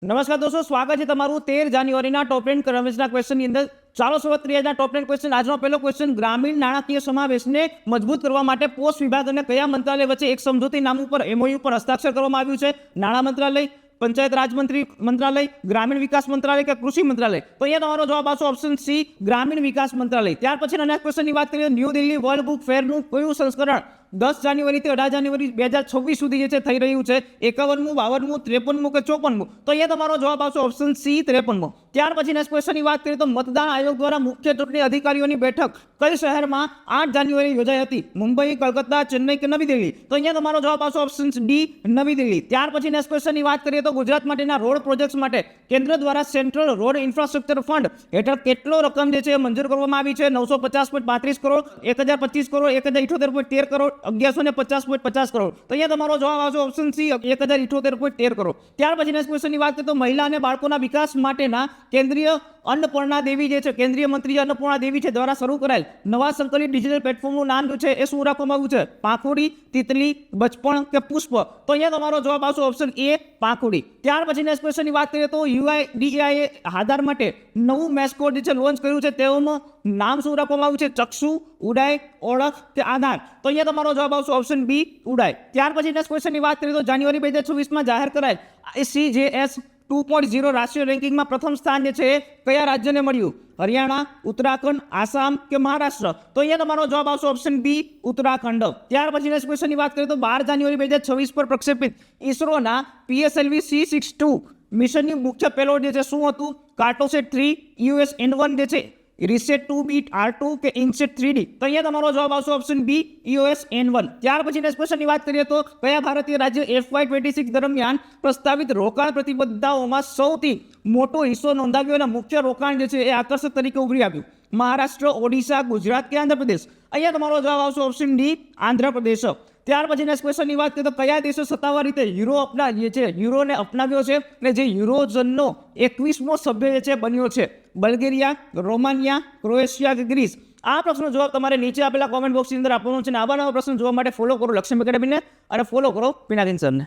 નમસ્કાર દોસ્તો, સ્વાગત છે તમારું 13 જાન્યુઆરીના ટોપ 10 કરંટ ક્વેશ્ચનની અંદર। ચાલો શરૂઆત કરીએ આજના ટોપ 10 ક્વેશ્ચન। આજનો પહેલો ક્વેશ્ચન, ગ્રામીણ નાણાકીય સમાવેશને મજબૂત કરવા માટે પોસ્ટ વિભાગ અને કયા મંત્રાલય વચ્ચે એક સમજૂતી નામું પર MOU પર હસ્તાક્ષર કરવામાં આવ્યું છે? નાણાં મંત્રાલય, પંચાયત રાજ મંત્રાલય, ગ્રામીણ વિકાસ મંત્રાલય કે કૃષિ મંત્રાલય? તો અહીંયા તમારો જવાબ આવશે ઓપ્શન સી, ગ્રામીણ વિકાસ મંત્રાલય। ત્યાર પછી નેક્સ્ટ ક્વેશ્ચનની વાત કરીએ, ન્યૂ દિલ્હી વર્લ્ડ બુક ફેરનું કયું સંસ્કરણ 10 જાન્યુઆરીથી 18 જાન્યુઆરી 2026 સુધી જે છે થઈ રહ્યું છે? 51મું, 52મું, 53મું કે 54મું? તો અહીંયા તમારો જવાબ આવશે ઓપ્શન સી, 53મું। ત્યાર પછી નેક્સ્ટ ક્વેશ્ચનની વાત કરીએ તો મતદાન આયોગ દ્વારા મુખ્ય ચૂંટણી અધિકારીઓની બેઠક કઈ શહેરમાં 8 જાન્યુઆરી યોજાઈ હતી? મુંબઈ, કલકત્તા, ચેન્નઈ કે નવી દિલ્હી? તો અહીંયા તમારો જવાબ આવશે ઓપ્શન ડી, નવી દિલ્હી। ત્યાર પછી નેક્સ્ટ ક્વેશ્ચનની વાત કરીએ તો ગુજરાત માટેના રોડ પ્રોજેક્ટ્સ માટે કેન્દ્ર દ્વારા સેન્ટ્રલ રોડ ઇન્ફ્રાસ્ટ્રક્ચર ફંડ હેઠળ કેટલો રકમ જે છે મંજૂર કરવામાં આવી છે? 950.35 કરોડ, 1025 કરોડ, 1078.13 કરોડ, 1150.50 કરોડ? તો અહીંયા તમારો જવાબ આવશે ઓપ્શન સી, 1078.13 કરોડ। ત્યાર પછી નેક્સ્ટ ક્વેશ્ચનની વાત કરીએ તો મહિલા અને બાળકોના વિકાસ માટેના કેન્દ્રીય અન્નપૂર્ણા દેવી જે છે, કેન્દ્રીય મંત્રી અન્નપૂર્ણા દેવી છે દ્વારા શરૂ કરાયેલ નવા સંકલિત ડિજિટલ પ્લેટફોર્મનું નામ જે છે એ શું રાખવામાં આવ્યું છે? પાંખુડી, તિતલી, બચપણ કે પુષ્પ? તો અહીંયા તમારો જવાબ આવશે ઓપ્શન એ, પાંખુડી। ત્યાર પછી નેક્સ્ટ ક્વેશ્ચનની વાત કરીએ તો UIDAI આધાર માટે નવું મેસ્કોટ જે છે લોન્ચ કર્યું છે, તેઓનું નામ શું રાખવામાં આવ્યું છે? ચક્ષુ, ઉડાય, ઓળખ કે આધાર? તો અહીંયા તમારો જવાબ આવશે ઓપ્શન બી, ઉડાય। ત્યાર પછી નેક્સ્ટ ક્વેશ્ચનની વાત કરીએ તો જાન્યુઆરી 2026માં જાહેર કરાયેલ CJS 2.0 રાષ્ટ્રીય રેન્કિંગમાં પ્રથમ સ્થાન જે છે એ કયા રાજ્યને મળ્યું? હરિયાણા, ઉત્તરાખંડ, આસામ કે મહારાષ્ટ્ર? તો અહીંયા તમારો જવાબ આવશે ઓપ્શન બી, ઉત્તરાખંડ। ત્યાર પછી નેક્સ્ટ ક્વેશ્ચનની વાત કરીએ તો 12 જાન્યુઆરી 2026 પર પ્રક્ષેપિત ઇસરોના PSLV C62 મિશનની મુખ્ય પેલોડ જે છે શું હતું? કાર્ટોસેટ 3, EOS-N1 જે છે, રીસેટ 2B, R2 કે ઇનસેટ 3D? તો અહીંયા તમારો જવાબ આવશે ઓપ્શન બી, EOS-N1। ત્યાર પછી નેક્સ્ટ ક્વેશ્ચનની વાત કરીએ તો કયા ભારતીય રાજ્ય FY26 દરમિયાન પ્રસ્તાવિત રોકાણ પ્રતિબદ્ધતાઓમાં સૌથી મોટો હિસ્સો નોંધાવ્યો અને મુખ્ય રોકાણ જે છે એ આકર્ષક તરીકે ઉભરી આવ્યું? મહારાષ્ટ્ર, ઓડિશા, ગુજરાત કે આંધ્રપ્રદેશ? અહીંયા તમારો જવાબ આવશે ઓપ્શન ડી, આંધ્રપ્રદેશ। ત્યાર પછી નેક્સ્ટ ક્વેશ્ચનની વાત કરીએ તો કયા દેશો સત્તાવાર રીતે યુરોને અપનાવ્યો છે અને જે યુરોઝોનનો 21મો સભ્ય જે છે બન્યો છે? બલ્ગેરિયા, રોમાનિયા, ક્રોએશિયા કે ગ્રીસ? આ પ્રશ્નનો જવાબ તમારે નીચે આપેલા કોમેન્ટ બોક્સની અંદર આપવાનો છે અને આવા નવા પ્રશ્નો જોવા માટે ફોલો કરો લક્ષ્મી એકેડમીને અને ફોલો કરો પિનાકિન સરને।